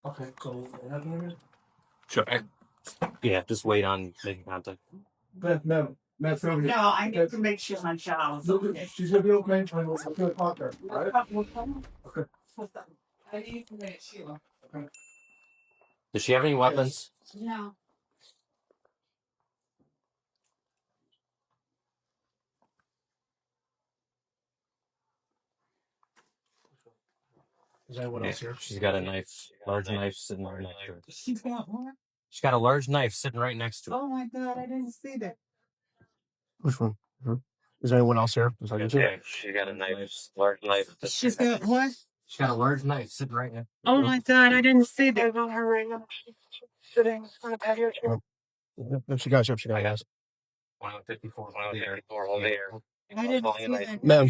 Okay, so have you? Sure. Yeah, just wait on making contact. Ma'am, over here. No, I need to make sure my child's okay. She's gonna be okay. I'm gonna talk to her. All right? Okay. I need to make sure. Does she have any weapons? No. Is anyone else here? She's got a knife, large knife sitting right next to her. She's got one? She's got a large knife sitting right next to her. Oh my God, I didn't see that. Which one? Is there anyone else here? Yeah, she got a knife, large knife. She's got what? She's got a large knife sitting right next. Oh my God, I didn't see that on her right now. Sitting on the patio chair. Yep, she got. 154, all there. I didn't see that. Ma'am,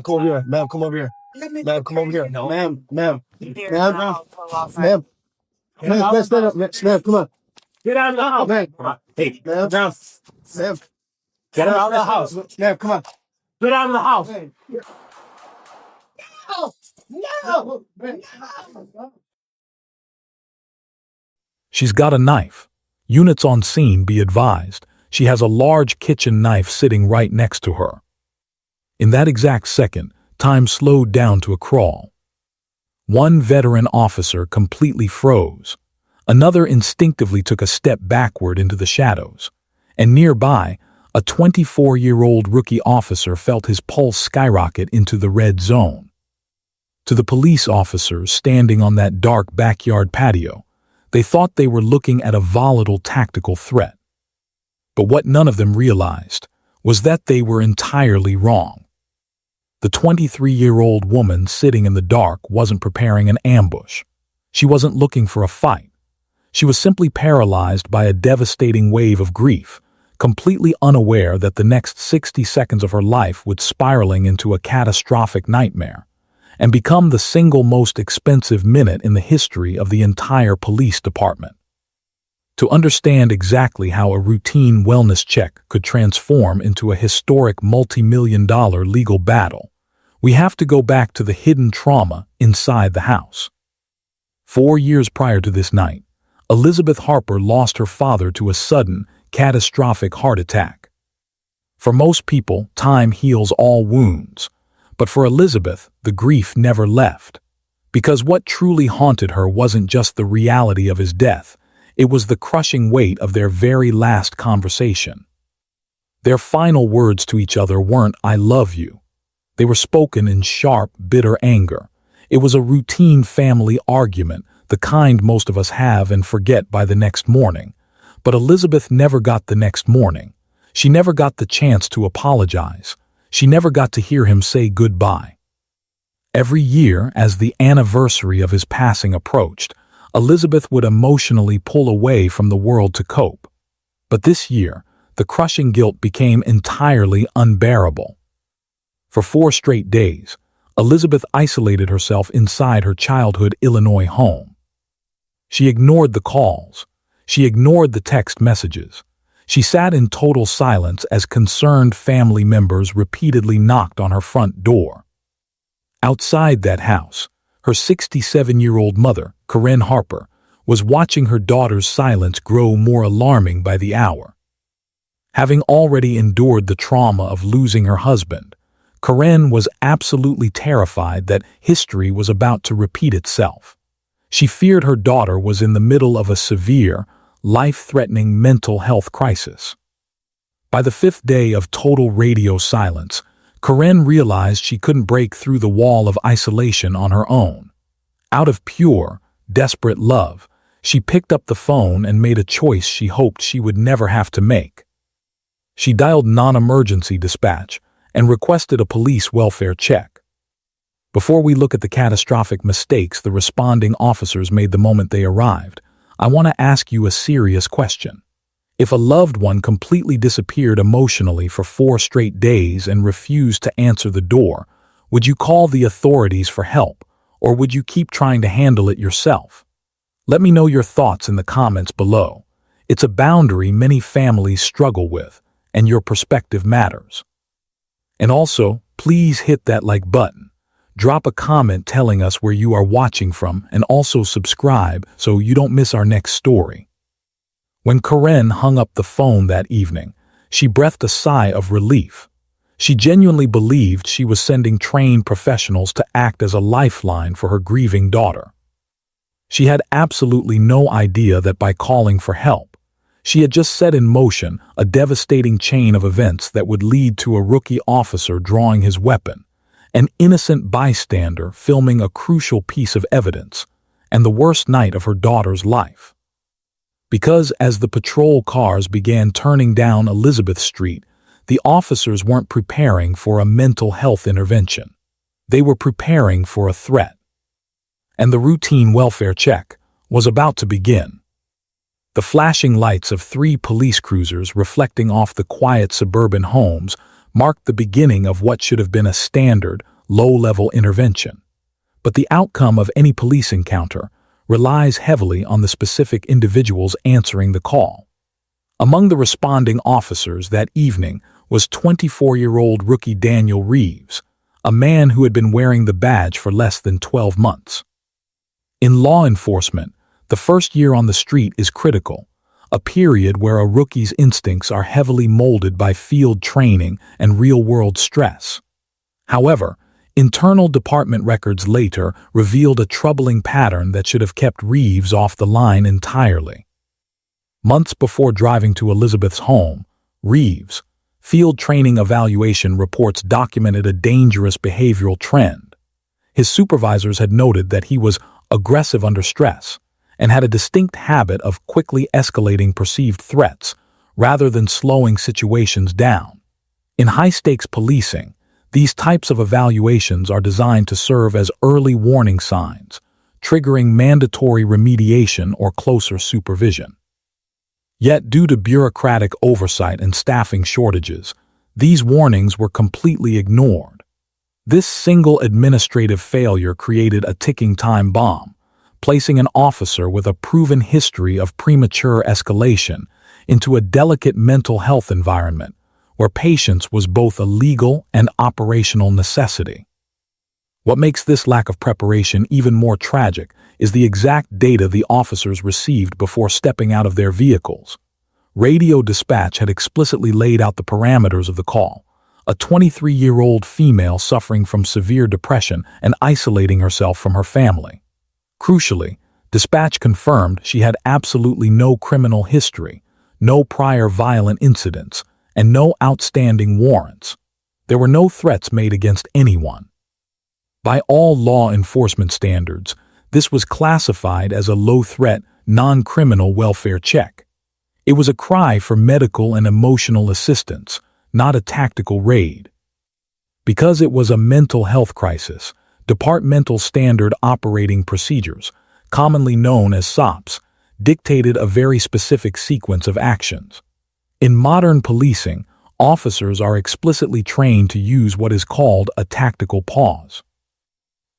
come over here. Ma'am, come over here. Ma'am, come over here. No, ma'am. Ma'am, stand up. Ma'am, come on. Get out of the house. Ma'am, Come on. Hey, ma'am, ma'am, get out of the house. ma'am, come on. Get out of the house. No. She's got a knife. Units on scene be advised. She has a large kitchen knife sitting right next to her. In that exact second, time slowed down to a crawl. One veteran officer completely froze. Another instinctively took a step backward into the shadows. And nearby, a 24-year-old rookie officer felt his pulse skyrocket into the red zone. To the police officers standing on that dark backyard patio, they thought they were looking at a volatile tactical threat. But what none of them realized was that they were entirely wrong. The 23-year-old woman sitting in the dark wasn't preparing an ambush. She wasn't looking for a fight. She was simply paralyzed by a devastating wave of grief, completely unaware that the next 60 seconds of her life would spiraling into a catastrophic nightmare and become the single most expensive minute in the history of the entire police department. To understand exactly how a routine wellness check could transform into a historic multi-million-dollar legal battle, we have to go back to the hidden trauma inside the house. 4 years prior to this night, Elizabeth Harper lost her father to a sudden, catastrophic heart attack. For most people, time heals all wounds, but for Elizabeth, the grief never left. Because what truly haunted her wasn't just the reality of his death, it was the crushing weight of their very last conversation. Their final words to each other weren't, "I love you." They were spoken in sharp, bitter anger. It was a routine family argument, the kind most of us have and forget by the next morning. But Elizabeth never got the next morning. She never got the chance to apologize. She never got to hear him say goodbye. Every year, as the anniversary of his passing approached, Elizabeth would emotionally pull away from the world to cope. But this year, the crushing guilt became entirely unbearable. For 4 straight days, Elizabeth isolated herself inside her childhood Illinois home. She ignored the calls. She ignored the text messages. She sat in total silence as concerned family members repeatedly knocked on her front door. Outside that house, her 67-year-old mother, Corinne Harper, was watching her daughter's silence grow more alarming by the hour. Having already endured the trauma of losing her husband, Corinne was absolutely terrified that history was about to repeat itself. She feared her daughter was in the middle of a severe, life-threatening mental health crisis. By the 5th day of total radio silence, Corinne realized she couldn't break through the wall of isolation on her own. Out of pure, desperate love, she picked up the phone and made a choice she hoped she would never have to make. She dialed non-emergency dispatch and requested a police welfare check. Before we look at the catastrophic mistakes the responding officers made the moment they arrived, I want to ask you a serious question. If a loved one completely disappeared emotionally for 4 straight days and refused to answer the door, would you call the authorities for help, or would you keep trying to handle it yourself? Let me know your thoughts in the comments below. It's a boundary many families struggle with, and your perspective matters. And also, please hit that like button. Drop a comment telling us where you are watching from and also subscribe so you don't miss our next story. When Karen hung up the phone that evening, she breathed a sigh of relief. She genuinely believed she was sending trained professionals to act as a lifeline for her grieving daughter. She had absolutely no idea that by calling for help, she had just set in motion a devastating chain of events that would lead to a rookie officer drawing his weapon, an innocent bystander filming a crucial piece of evidence, and the worst night of her daughter's life. Because as the patrol cars began turning down Elizabeth Street, the officers weren't preparing for a mental health intervention. They were preparing for a threat. And the routine welfare check was about to begin. The flashing lights of 3 police cruisers reflecting off the quiet suburban homes marked the beginning of what should have been a standard, low-level intervention. But the outcome of any police encounter relies heavily on the specific individuals answering the call. Among the responding officers that evening was 24-year-old rookie Daniel Reeves, a man who had been wearing the badge for less than 12 months. In law enforcement, the first year on the street is critical, a period where a rookie's instincts are heavily molded by field training and real-world stress. However, internal department records later revealed a troubling pattern that should have kept Reeves off the line entirely. Months before driving to Elizabeth's home, Reeves' field training evaluation reports documented a dangerous behavioral trend. His supervisors had noted that he was aggressive under stress and had a distinct habit of quickly escalating perceived threats rather than slowing situations down. In high-stakes policing, these types of evaluations are designed to serve as early warning signs, triggering mandatory remediation or closer supervision. Yet, due to bureaucratic oversight and staffing shortages, these warnings were completely ignored. This single administrative failure created a ticking time bomb, placing an officer with a proven history of premature escalation into a delicate mental health environment where patience was both a legal and operational necessity. What makes this lack of preparation even more tragic is the exact data the officers received before stepping out of their vehicles. Radio dispatch had explicitly laid out the parameters of the call: a 23-year-old female suffering from severe depression and isolating herself from her family. Crucially, dispatch confirmed she had absolutely no criminal history, no prior violent incidents, and no outstanding warrants. There were no threats made against anyone. By all law enforcement standards, this was classified as a low-threat, non-criminal welfare check. It was a cry for medical and emotional assistance, not a tactical raid. Because it was a mental health crisis, Departmental Standard Operating Procedures, commonly known as SOPs, dictated a very specific sequence of actions. In modern policing, officers are explicitly trained to use what is called a tactical pause.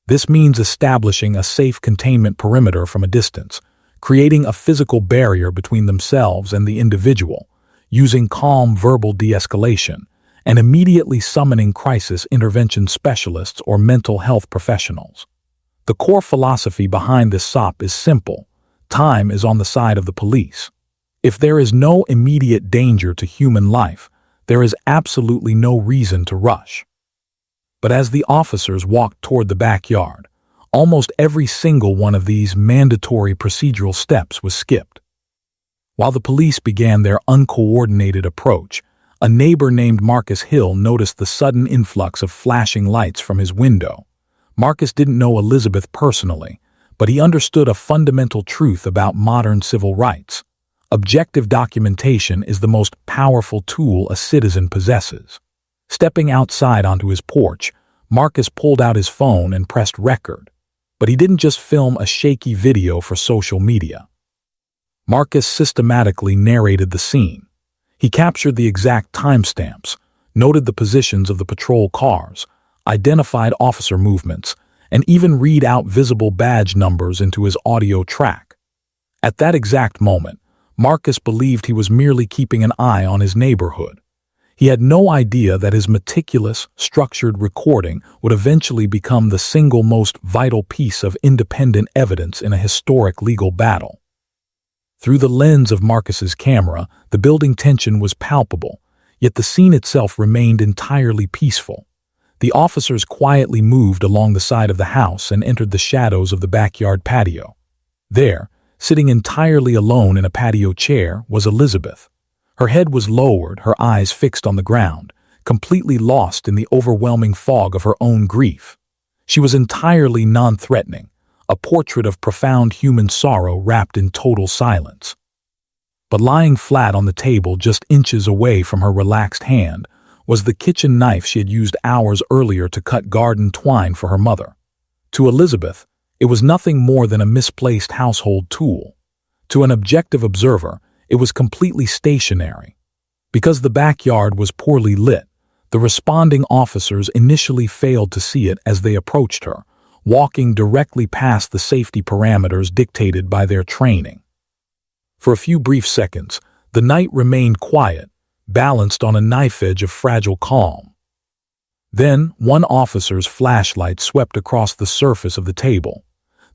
This means establishing a safe containment perimeter from a distance, creating a physical barrier between themselves and the individual, using calm verbal de-escalation, and immediately summoning crisis intervention specialists or mental health professionals. The core philosophy behind this SOP is simple: time is on the side of the police. If there is no immediate danger to human life, there is absolutely no reason to rush. But as the officers walked toward the backyard, almost every single one of these mandatory procedural steps was skipped. While the police began their uncoordinated approach, a neighbor named Marcus Hill noticed the sudden influx of flashing lights from his window. Marcus didn't know Elizabeth personally, but he understood a fundamental truth about modern civil rights. Objective documentation is the most powerful tool a citizen possesses. Stepping outside onto his porch, Marcus pulled out his phone and pressed record. But he didn't just film a shaky video for social media. Marcus systematically narrated the scene. He captured the exact timestamps, noted the positions of the patrol cars, identified officer movements, and even read out visible badge numbers into his audio track. At that exact moment, Marcus believed he was merely keeping an eye on his neighborhood. He had no idea that his meticulous, structured recording would eventually become the single most vital piece of independent evidence in a historic legal battle. Through the lens of Marcus's camera, the building tension was palpable, yet the scene itself remained entirely peaceful. The officers quietly moved along the side of the house and entered the shadows of the backyard patio. There, sitting entirely alone in a patio chair, was Elizabeth. Her head was lowered, her eyes fixed on the ground, completely lost in the overwhelming fog of her own grief. She was entirely non-threatening, a portrait of profound human sorrow wrapped in total silence. But lying flat on the table just inches away from her relaxed hand was the kitchen knife she had used hours earlier to cut garden twine for her mother. To Elizabeth, it was nothing more than a misplaced household tool. To an objective observer, it was completely stationary. Because the backyard was poorly lit, the responding officers initially failed to see it as they approached her, walking directly past the safety parameters dictated by their training. For a few brief seconds, the night remained quiet, balanced on a knife edge of fragile calm. Then, one officer's flashlight swept across the surface of the table.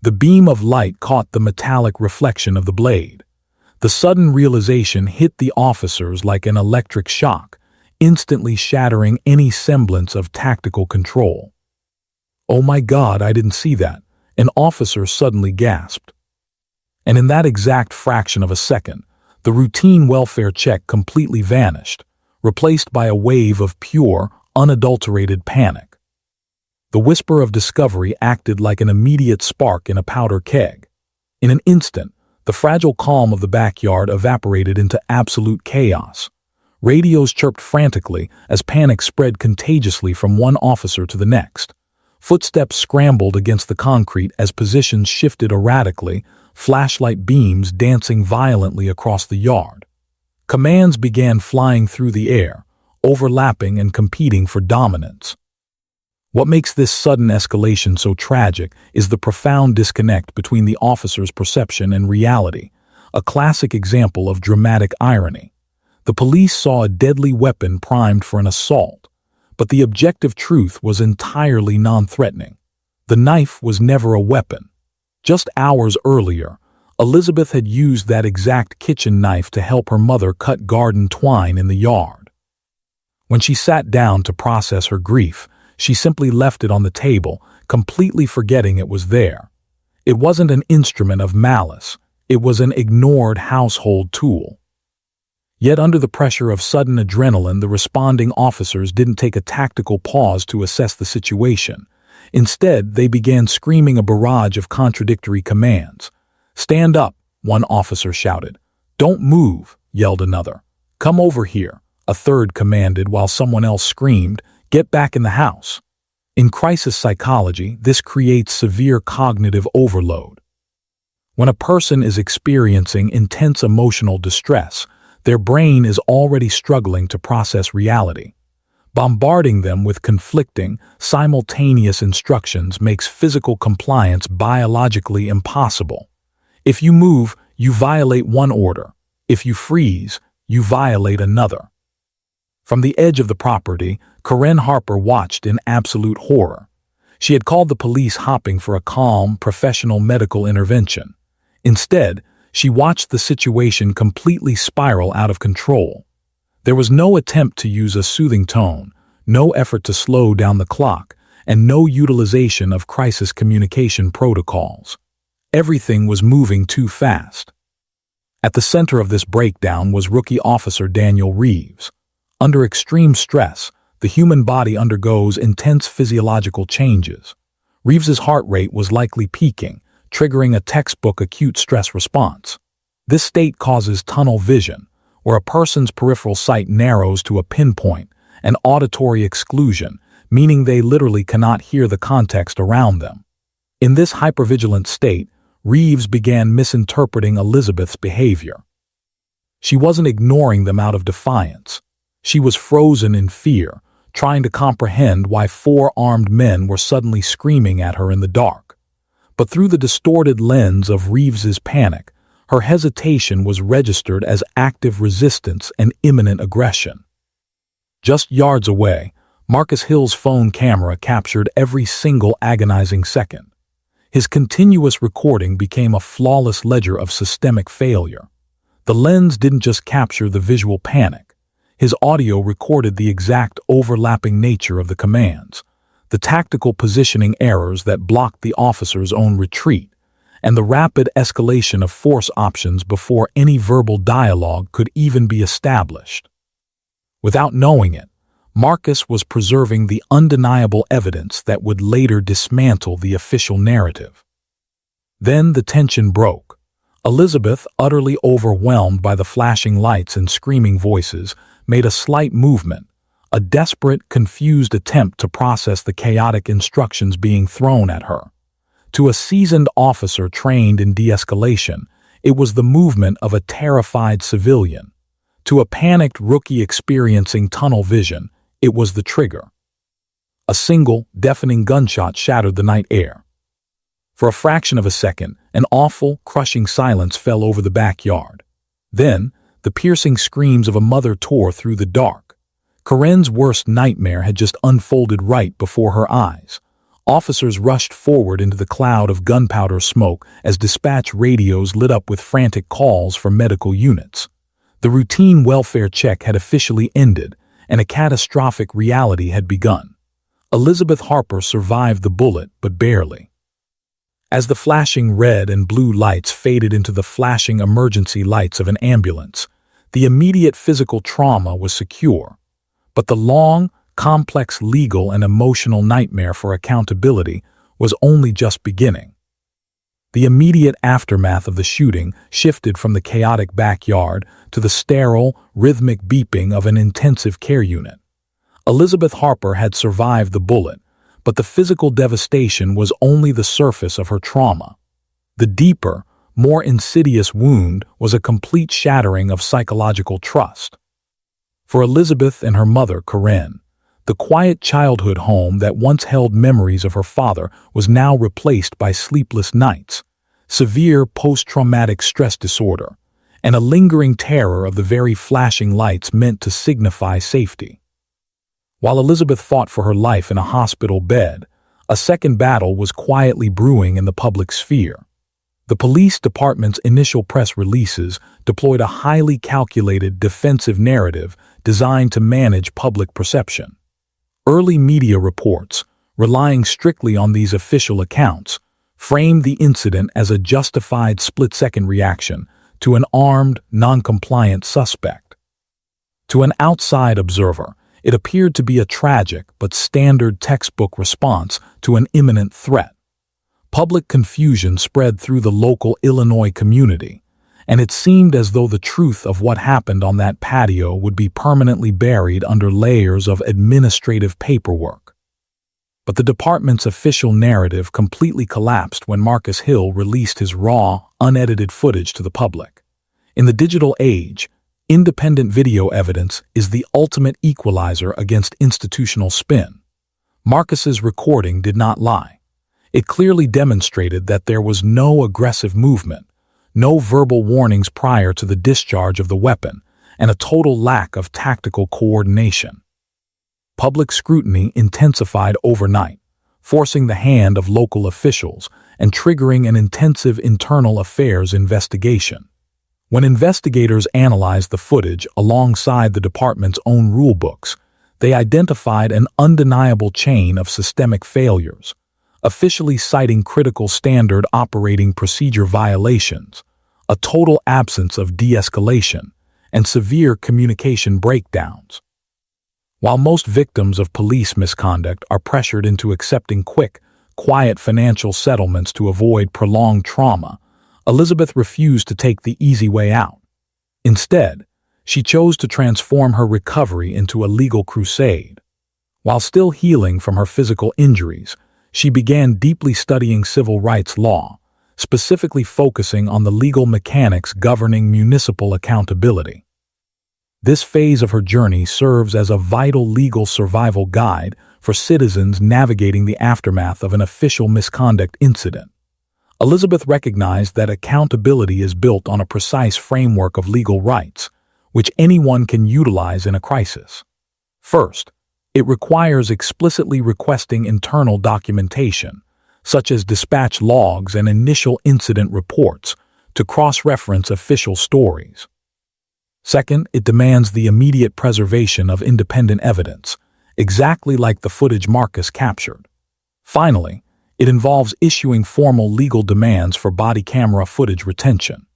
The beam of light caught the metallic reflection of the blade. The sudden realization hit the officers like an electric shock, instantly shattering any semblance of tactical control. "Oh my God, I didn't see that," an officer suddenly gasped. And in that exact fraction of a second, the routine welfare check completely vanished, replaced by a wave of pure, unadulterated panic. The whisper of discovery acted like an immediate spark in a powder keg. In an instant, the fragile calm of the backyard evaporated into absolute chaos. Radios chirped frantically as panic spread contagiously from one officer to the next. Footsteps scrambled against the concrete as positions shifted erratically, flashlight beams dancing violently across the yard. Commands began flying through the air, overlapping and competing for dominance. What makes this sudden escalation so tragic is the profound disconnect between the officer's perception and reality, a classic example of dramatic irony. The police saw a deadly weapon primed for an assault, but the objective truth was entirely non-threatening. The knife was never a weapon. Just hours earlier, Elizabeth had used that exact kitchen knife to help her mother cut garden twine in the yard. When she sat down to process her grief, she simply left it on the table, completely forgetting it was there. It wasn't an instrument of malice. It was an ignored household tool. Yet under the pressure of sudden adrenaline, the responding officers didn't take a tactical pause to assess the situation. Instead, they began screaming a barrage of contradictory commands. "Stand up," one officer shouted. "Don't move," yelled another. "Come over here," a third commanded, while someone else screamed, "Get back in the house." In crisis psychology, this creates severe cognitive overload. When a person is experiencing intense emotional distress, their brain is already struggling to process reality. Bombarding them with conflicting, simultaneous instructions makes physical compliance biologically impossible. If you move, you violate one order. If you freeze, you violate another. From the edge of the property, Corinne Harper watched in absolute horror. She had called the police, hoping for a calm, professional medical intervention. Instead, she watched the situation completely spiral out of control. There was no attempt to use a soothing tone, no effort to slow down the clock, and no utilization of crisis communication protocols. Everything was moving too fast. At the center of this breakdown was Rookie Officer Daniel Reeves. Under extreme stress, the human body undergoes intense physiological changes. Reeves's heart rate was likely peaking, triggering a textbook acute stress response. This state causes tunnel vision, where a person's peripheral sight narrows to a pinpoint, and auditory exclusion, meaning they literally cannot hear the context around them. In this hypervigilant state, Reeves began misinterpreting Elizabeth's behavior. She wasn't ignoring them out of defiance. She was frozen in fear, trying to comprehend why 4 armed men were suddenly screaming at her in the dark. But through the distorted lens of Reeves's panic, her hesitation was registered as active resistance and imminent aggression. Just yards away, Marcus Hill's phone camera captured every single agonizing second. His continuous recording became a flawless ledger of systemic failure. The lens didn't just capture the visual panic. His audio recorded the exact overlapping nature of the commands, the tactical positioning errors that blocked the officer's own retreat, and the rapid escalation of force options before any verbal dialogue could even be established. Without knowing it, Marcus was preserving the undeniable evidence that would later dismantle the official narrative. Then the tension broke. Elizabeth, utterly overwhelmed by the flashing lights and screaming voices, made a slight movement, a desperate, confused attempt to process the chaotic instructions being thrown at her. To a seasoned officer trained in de-escalation, it was the movement of a terrified civilian. To a panicked rookie experiencing tunnel vision, it was the trigger. A single, deafening gunshot shattered the night air. For a fraction of a second, an awful, crushing silence fell over the backyard. Then, the piercing screams of a mother tore through the dark. Corinne's worst nightmare had just unfolded right before her eyes. Officers rushed forward into the cloud of gunpowder smoke as dispatch radios lit up with frantic calls for medical units. The routine welfare check had officially ended, and a catastrophic reality had begun. Elizabeth Harper survived the bullet, but barely. As the flashing red and blue lights faded into the flashing emergency lights of an ambulance, the immediate physical trauma was secure. But the long, complex legal and emotional nightmare for accountability was only just beginning. The immediate aftermath of the shooting shifted from the chaotic backyard to the sterile, rhythmic beeping of an intensive care unit. Elizabeth Harper had survived the bullet, but the physical devastation was only the surface of her trauma. The deeper, more insidious wound was a complete shattering of psychological trust. For Elizabeth and her mother, Corinne, the quiet childhood home that once held memories of her father was now replaced by sleepless nights, severe post-traumatic stress disorder, and a lingering terror of the very flashing lights meant to signify safety. While Elizabeth fought for her life in a hospital bed, a second battle was quietly brewing in the public sphere. The police department's initial press releases deployed a highly calculated defensive narrative designed to manage public perception. Early media reports, relying strictly on these official accounts, framed the incident as a justified split-second reaction to an armed, non-compliant suspect. To an outside observer, it appeared to be a tragic but standard textbook response to an imminent threat. Public confusion spread through the local Illinois community, and it seemed as though the truth of what happened on that patio would be permanently buried under layers of administrative paperwork. But the department's official narrative completely collapsed when Marcus Hill released his raw, unedited footage to the public. In the digital age, independent video evidence is the ultimate equalizer against institutional spin. Marcus's recording did not lie. It clearly demonstrated that there was no aggressive movement, no verbal warnings prior to the discharge of the weapon, and a total lack of tactical coordination. Public scrutiny intensified overnight, forcing the hand of local officials and triggering an intensive internal affairs investigation. When investigators analyzed the footage alongside the department's own rulebooks, they identified an undeniable chain of systemic failures, officially citing critical standard operating procedure violations, a total absence of de-escalation, and severe communication breakdowns. While most victims of police misconduct are pressured into accepting quick, quiet financial settlements to avoid prolonged trauma, Elizabeth refused to take the easy way out. Instead, she chose to transform her recovery into a legal crusade. While still healing from her physical injuries, she began deeply studying civil rights law, specifically focusing on the legal mechanics governing municipal accountability. This phase of her journey serves as a vital legal survival guide for citizens navigating the aftermath of an official misconduct incident. Elizabeth recognized that accountability is built on a precise framework of legal rights, which anyone can utilize in a crisis. First, it requires explicitly requesting internal documentation, such as dispatch logs and initial incident reports, to cross-reference official stories. Second, it demands the immediate preservation of independent evidence, exactly like the footage Marcus captured. Finally, it involves issuing formal legal demands for body camera footage retention,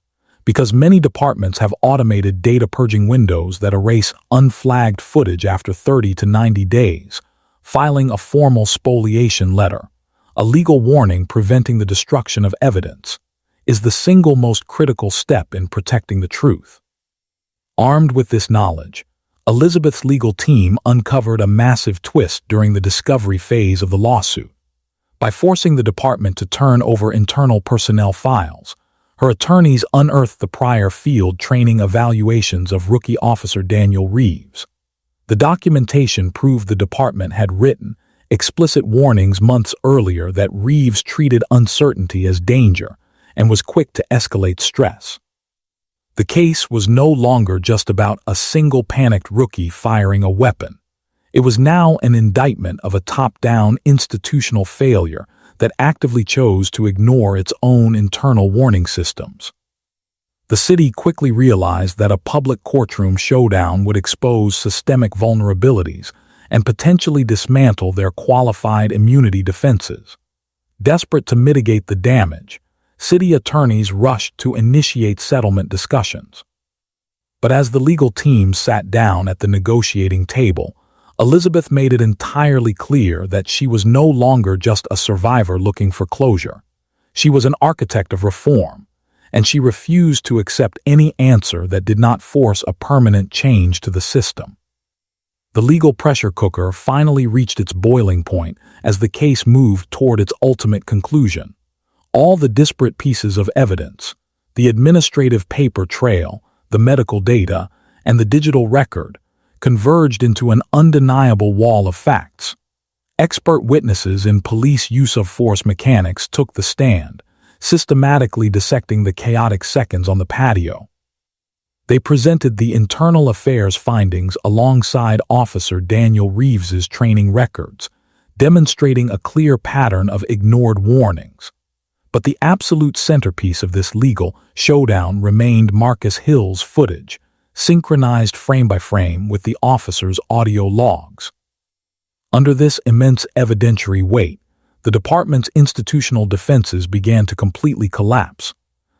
because many departments have automated data purging windows that erase unflagged footage after 30 to 90 days. Filing a formal spoliation letter, a legal warning preventing the destruction of evidence, is the single most critical step in protecting the truth. Armed with this knowledge, Elizabeth's legal team uncovered a massive twist during the discovery phase of the lawsuit. By forcing the department to turn over internal personnel files, her attorneys unearthed the prior field training evaluations of rookie officer Daniel Reeves. The documentation proved the department had written explicit warnings months earlier that Reeves treated uncertainty as danger and was quick to escalate stress. The case was no longer just about a single panicked rookie firing a weapon. It was now an indictment of a top-down institutional failure that actively chose to ignore its own internal warning systems. The city quickly realized that a public courtroom showdown would expose systemic vulnerabilities and potentially dismantle their qualified immunity defenses. Desperate to mitigate the damage, city attorneys rushed to initiate settlement discussions. But as the legal team sat down at the negotiating table, Elizabeth made it entirely clear that she was no longer just a survivor looking for closure. She was an architect of reform, and she refused to accept any answer that did not force a permanent change to the system. The legal pressure cooker finally reached its boiling point as the case moved toward its ultimate conclusion. All the disparate pieces of evidence, the administrative paper trail, the medical data, and the digital record, converged into an undeniable wall of facts. Expert witnesses in police use-of-force mechanics took the stand, systematically dissecting the chaotic seconds on the patio. They presented the internal affairs findings alongside Officer Daniel Reeves's training records, demonstrating a clear pattern of ignored warnings. But the absolute centerpiece of this legal showdown remained Marcus Hill's footage, synchronized frame by frame with the officer's audio logs. Under this immense evidentiary weight, the department's institutional defenses began to completely collapse.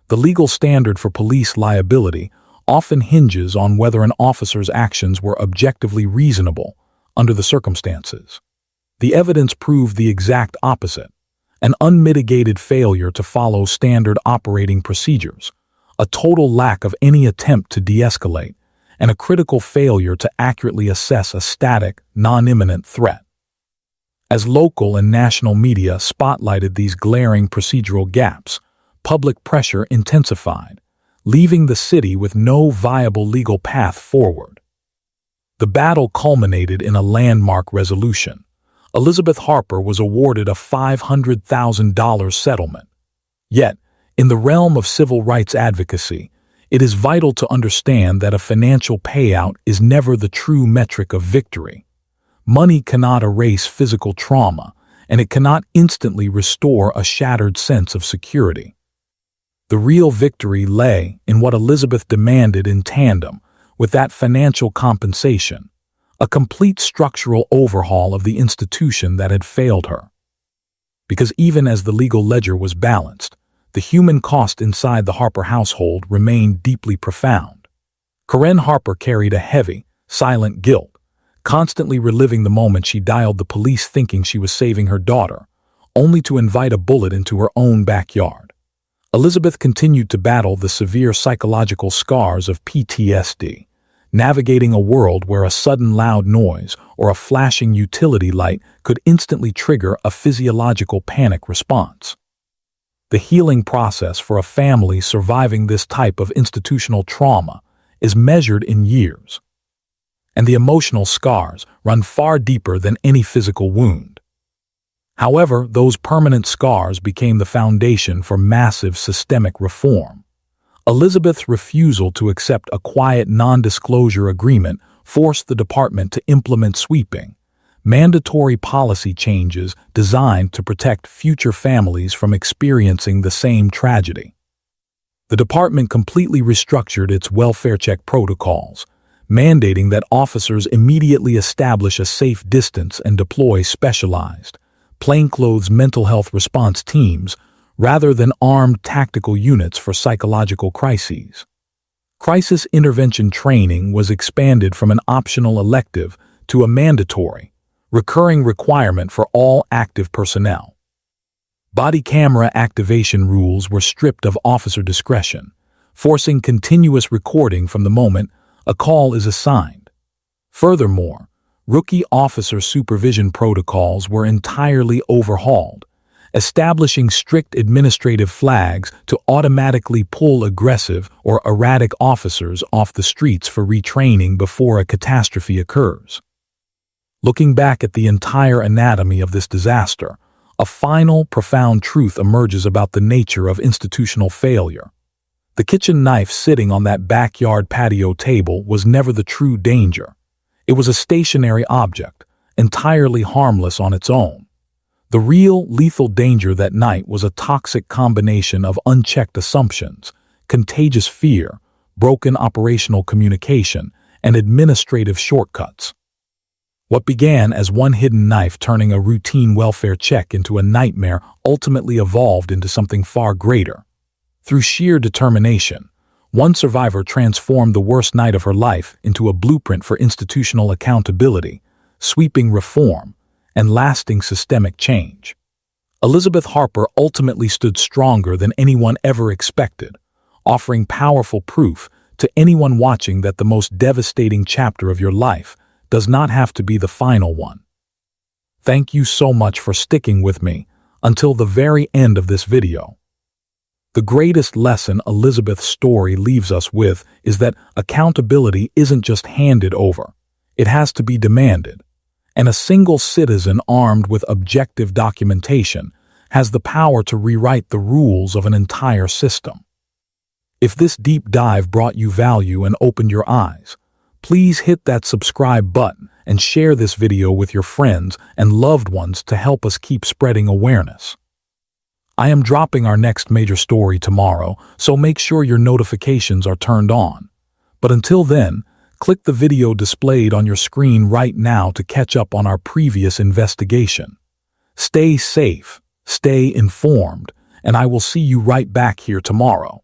The legal standard for police liability often hinges on whether an officer's actions were objectively reasonable under the circumstances. The evidence proved the exact opposite: an unmitigated failure to follow standard operating procedures, a total lack of any attempt to de-escalate, and a critical failure to accurately assess a static, non-imminent threat. As local and national media spotlighted these glaring procedural gaps, public pressure intensified, leaving the city with no viable legal path forward. The battle culminated in a landmark resolution. Elizabeth Harper was awarded a $500,000 settlement. Yet, in the realm of civil rights advocacy, it is vital to understand that a financial payout is never the true metric of victory. Money cannot erase physical trauma, and it cannot instantly restore a shattered sense of security. The real victory lay in what Elizabeth demanded in tandem with that financial compensation: a complete structural overhaul of the institution that had failed her. Because even as the legal ledger was balanced, the human cost inside the Harper household remained deeply profound. Corinne Harper carried a heavy, silent guilt, constantly reliving the moment she dialed the police thinking she was saving her daughter, only to invite a bullet into her own backyard. Elizabeth continued to battle the severe psychological scars of PTSD, navigating a world where a sudden loud noise or a flashing utility light could instantly trigger a physiological panic response. The healing process for a family surviving this type of institutional trauma is measured in years, and the emotional scars run far deeper than any physical wound. However, those permanent scars became the foundation for massive systemic reform. Elizabeth's refusal to accept a quiet non-disclosure agreement forced the department to implement sweeping, mandatory policy changes designed to protect future families from experiencing the same tragedy. The department completely restructured its welfare check protocols, mandating that officers immediately establish a safe distance and deploy specialized, plainclothes mental health response teams rather than armed tactical units for psychological crises. Crisis intervention training was expanded from an optional elective to a mandatory, recurring requirement for all active personnel. Body camera activation rules were stripped of officer discretion, forcing continuous recording from the moment a call is assigned. Furthermore, rookie officer supervision protocols were entirely overhauled, establishing strict administrative flags to automatically pull aggressive or erratic officers off the streets for retraining before a catastrophe occurs. Looking back at the entire anatomy of this disaster, a final, profound truth emerges about the nature of institutional failure. The kitchen knife sitting on that backyard patio table was never the true danger. It was a stationary object, entirely harmless on its own. The real, lethal danger that night was a toxic combination of unchecked assumptions, contagious fear, broken operational communication, and administrative shortcuts. What began as one hidden knife turning a routine welfare check into a nightmare ultimately evolved into something far greater. Through sheer determination, one survivor transformed the worst night of her life into a blueprint for institutional accountability, sweeping reform, and lasting systemic change. Elizabeth Harper ultimately stood stronger than anyone ever expected, offering powerful proof to anyone watching that the most devastating chapter of your life does not have to be the final one. Thank you so much for sticking with me until the very end of this video. The greatest lesson Elizabeth's story leaves us with is that accountability isn't just handed over, it has to be demanded. And a single citizen armed with objective documentation has the power to rewrite the rules of an entire system. If this deep dive brought you value and opened your eyes, please hit that subscribe button and share this video with your friends and loved ones to help us keep spreading awareness. I am dropping our next major story tomorrow, so make sure your notifications are turned on. But until then, click the video displayed on your screen right now to catch up on our previous investigation. Stay safe, stay informed, and I will see you right back here tomorrow.